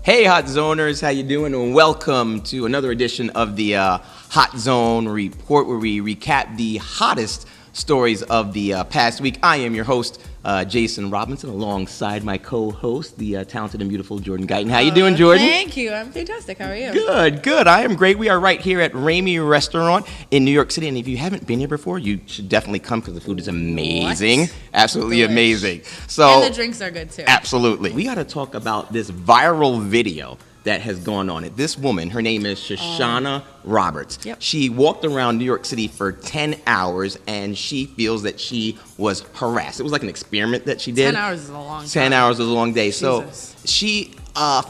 Hey, Hot Zoners, how you doing? And welcome to another edition of the Hot Zone Report, where we recap the hottest stories of the past week. I am your host, Jason Robinson, alongside my co-host, the talented and beautiful Jourdan Guyton. How you doing, Jourdan? Thank you. I'm fantastic. How are you? Good. I am great. We are right here at Ramey Restaurant in New York City, and if you haven't been here before, you should definitely come because the food is amazing. What? Absolutely Delish. amazing. And the drinks are good too. Absolutely. We got to talk about this viral video that has gone on. This woman, her name is Shoshana Roberts. Yep. She walked around New York City for 10 hours, and she feels that she was harassed. It was like an experiment that she did. 10 hours is a long time. 10 hours is a long day. Jesus. So she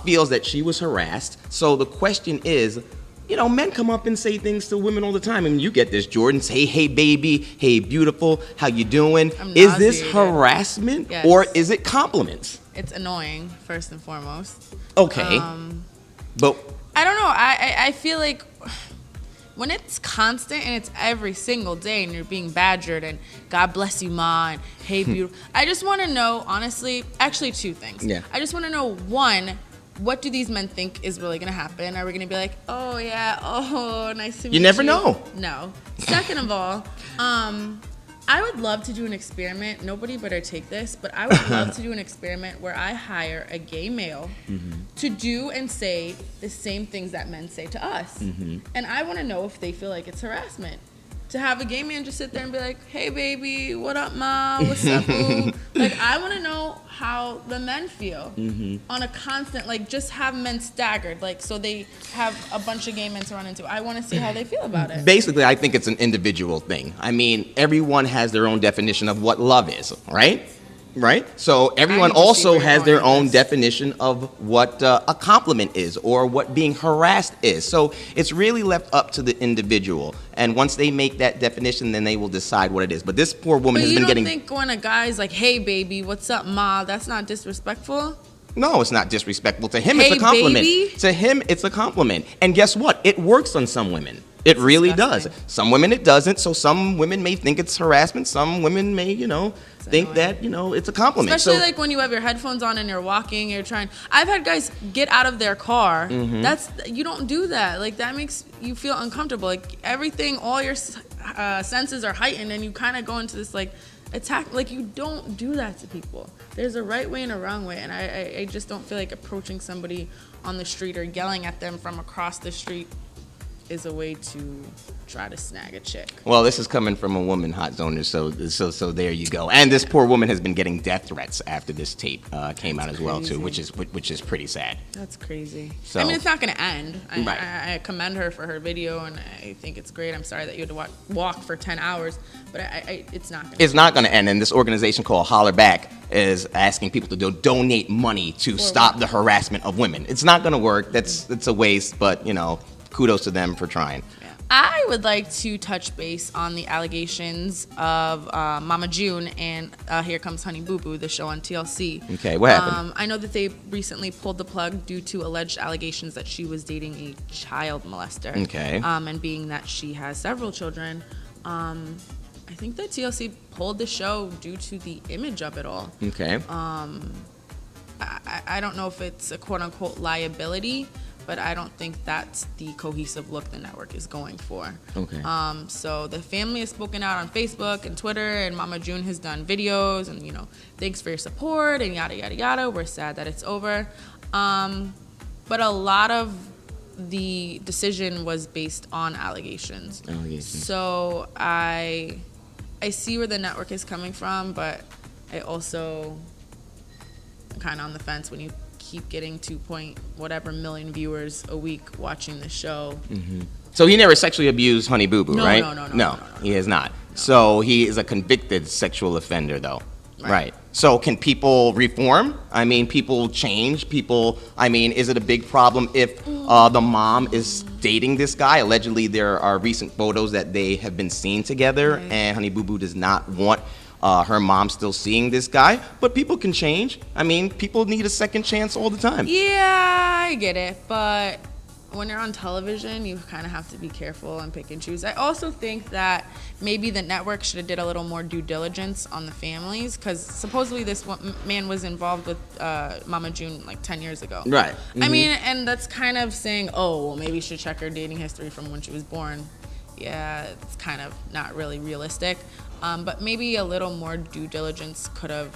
feels that she was harassed. So the question is, you know, men come up and say things to women all the time. I mean, you get this, Jourdan. Say, hey, baby. Hey, beautiful. How you doing? I'm Is this nauseated. harassment Yes. or is it compliments? It's annoying, first and foremost. Okay. But I don't know. I feel like when it's constant and it's every single day and you're being badgered and God bless you, Ma, and hey, beautiful. I just want to know, honestly, actually two things. Yeah. I just want to know, one, what do these men think is really going to happen? Are we going to be like, oh, yeah, oh, nice to meet you? You never know. No. Second of all, I would love to do an experiment. Nobody better take this, but I would love to do an experiment where I hire a gay male to do and say the same things that men say to us. And I want to know if they feel like it's harassment. To have a gay man just sit there and be like, hey, baby, what up, Ma? What's up, boo? Like, I want to know how the men feel on a constant, like, just have men staggered, like, so they have a bunch of gay men to run into. I want to see how they feel about it. basically, I think it's an individual thing. I mean, everyone has their own definition of what love is, right? Right? So everyone need to see also where you're has going their with own this. definition of what a compliment is or what being harassed is. So it's really left up to the individual. And once they make that definition, then they will decide what it is. But this poor woman But has you been don't getting... think when a guy's like, hey, baby, what's up, Ma? That's not disrespectful? No, it's not disrespectful. To him, Hey, it's a compliment. baby? To him, it's a compliment. And guess what? It works on some women. It really disgusting. does. Some women it doesn't. So some women may think it's harassment. Some women may, think annoying. that, it's a compliment. Especially so, like when you have your headphones on and you're walking, you're trying. I've had guys get out of their car. You don't do that. Like, that makes you feel uncomfortable. Like, everything, all your senses are heightened and you kind of go into this like attack. Like, you don't do that to people. There's a right way and a wrong way. And I just don't feel like approaching somebody on the street or yelling at them from across the street is a way to try to snag a chick. well, this is coming from a woman, Hot Zoner, so there you go. And this poor woman has been getting death threats after this tape came out as well, too, which is pretty sad. That's crazy. So- I mean, it's not going to end. Right. I commend her for her video, and I think it's great. I'm sorry that you had to walk for 10 hours, but it's not going to It's not going to end, and this organization called Holler Back is asking people to donate money to stop the harassment of women. It's not going to work. It's a waste, but, kudos to them for trying. I would like to touch base on the allegations of Mama June and Here Comes Honey Boo Boo, the show on TLC. Okay, what happened? I know that they recently pulled the plug due to alleged allegations that she was dating a child molester. Okay. And being that she has several children, I think that TLC pulled the show due to the image of it all. Okay. I don't know if it's a quote-unquote liability, but I don't think that's the cohesive look the network is going for. Okay. So the family has spoken out on Facebook and Twitter, and Mama June has done videos and, thanks for your support and yada, yada, yada. We're sad that it's over. But a lot of the decision was based on allegations. So I see where the network is coming from, but I also am kind of on the fence when you keep getting 2 million viewers a week watching the show. So he never sexually abused Honey Boo Boo, No, right? no, He has not. So he is a convicted sexual offender, though. Right. So can people reform? I mean, people change. Is it a big problem if the mom is dating this guy? Allegedly, there are recent photos that they have been seen together, and Honey Boo Boo does not want her mom still seeing this guy. But people can change. I mean, people need a second chance all the time. Yeah, I get it, but when you're on television, you kind of have to be careful and pick and choose. I also think that maybe the network should have did a little more due diligence on the families, because supposedly this man was involved with Mama June like 10 years ago. Right. I mean, and that's kind of saying, oh, well, maybe you should check her dating history from when she was born. Yeah, it's kind of not really realistic. But maybe a little more due diligence could have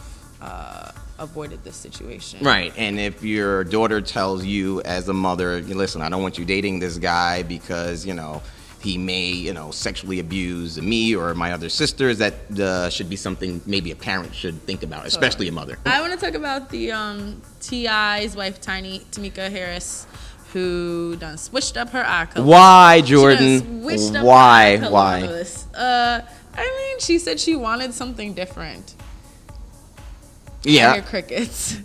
avoided this situation. Right, and if your daughter tells you as a mother, listen, I don't want you dating this guy because, he may, sexually abuse me or my other sisters, that should be something maybe a parent should think about, especially a mother. I want to talk about the T.I.'s wife, Tamika Harris, who done switched up her eye color. Why, Jourdan? Why? I mean, she said she wanted something different. Yeah. I hear crickets.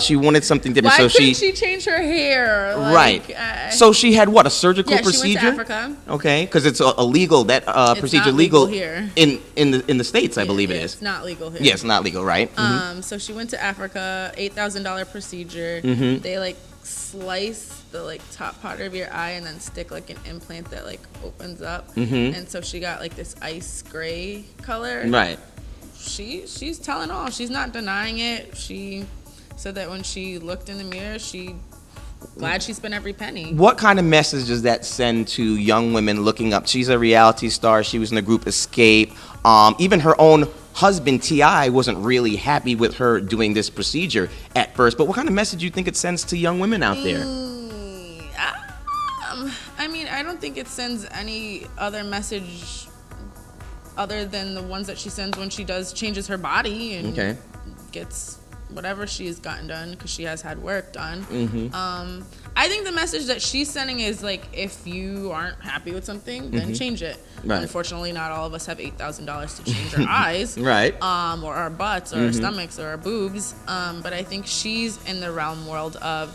She wanted something different. Why so couldn't she change her hair? Right. So she had what, a surgical procedure? She went to Africa. Okay, because it's illegal. That procedure not legal here. in the States, I believe it is. It's not legal here. Yeah, it's not legal, right? So she went to Africa, $8,000 procedure. They slice the top part of your eye and then stick an implant that opens up. And so she got this ice gray color. Right. She's telling all. She's not denying it. She said that when she looked in the mirror, glad she spent every penny. What kind of message does that send to young women looking up? She's a reality star. She was in the group Escape. Even her own husband, T.I., wasn't really happy with her doing this procedure at first. But what kind of message do you think it sends to young women out there? I mean, I don't think it sends any other message other than the ones that she sends when she changes her body and gets whatever she's gotten done, because she has had work done. I think the message that she's sending is if you aren't happy with something, then change it. Right. Unfortunately, not all of us have $8,000 to change our eyes, right? Or our butts, or our stomachs, or our boobs. But I think she's in the realm of,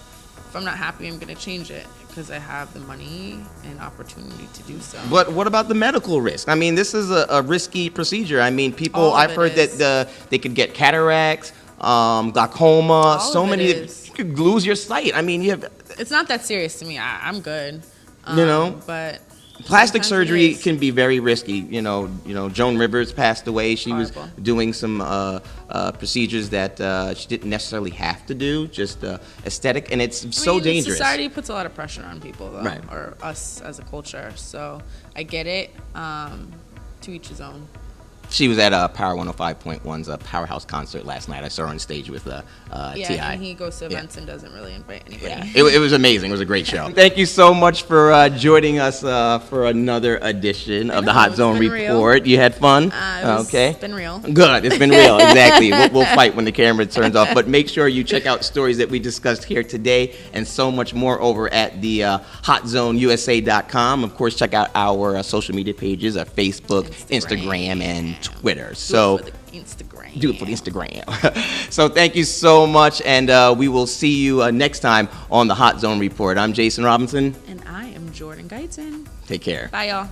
if I'm not happy, I'm gonna change it, because I have the money and opportunity to do so. But what about the medical risk? I mean, this is a risky procedure. I mean, I've heard that they could get cataracts, glaucoma, you could lose your sight. I mean, it's not that serious to me. I'm good. But plastic surgery can be very risky. Joan Rivers passed away. She was doing some procedures that she didn't necessarily have to do, just aesthetic, and it's so dangerous. Society puts a lot of pressure on people, though, right, or us as a culture. So I get it. To each his own. She was at Power 105.1's Powerhouse concert last night. I saw her on stage with T.I. Yeah, and he goes to events and doesn't really invite anybody. Yeah, it was amazing. It was a great show. Thank you so much for joining us for another edition of the Hot Zone Report. Real. You had fun? It's been real. Good. It's been real. Exactly. We'll fight when the camera turns off. But make sure you check out stories that we discussed here today and so much more over at the HotZoneUSA.com. Of course, check out our social media pages, Facebook, Instagram, and Twitter. So do it for the Instagram. So thank you so much, and we will see you next time on the Hot Zone Report. I'm Jason Robinson. And I am Jourdan Guyton. Take care. Bye, y'all.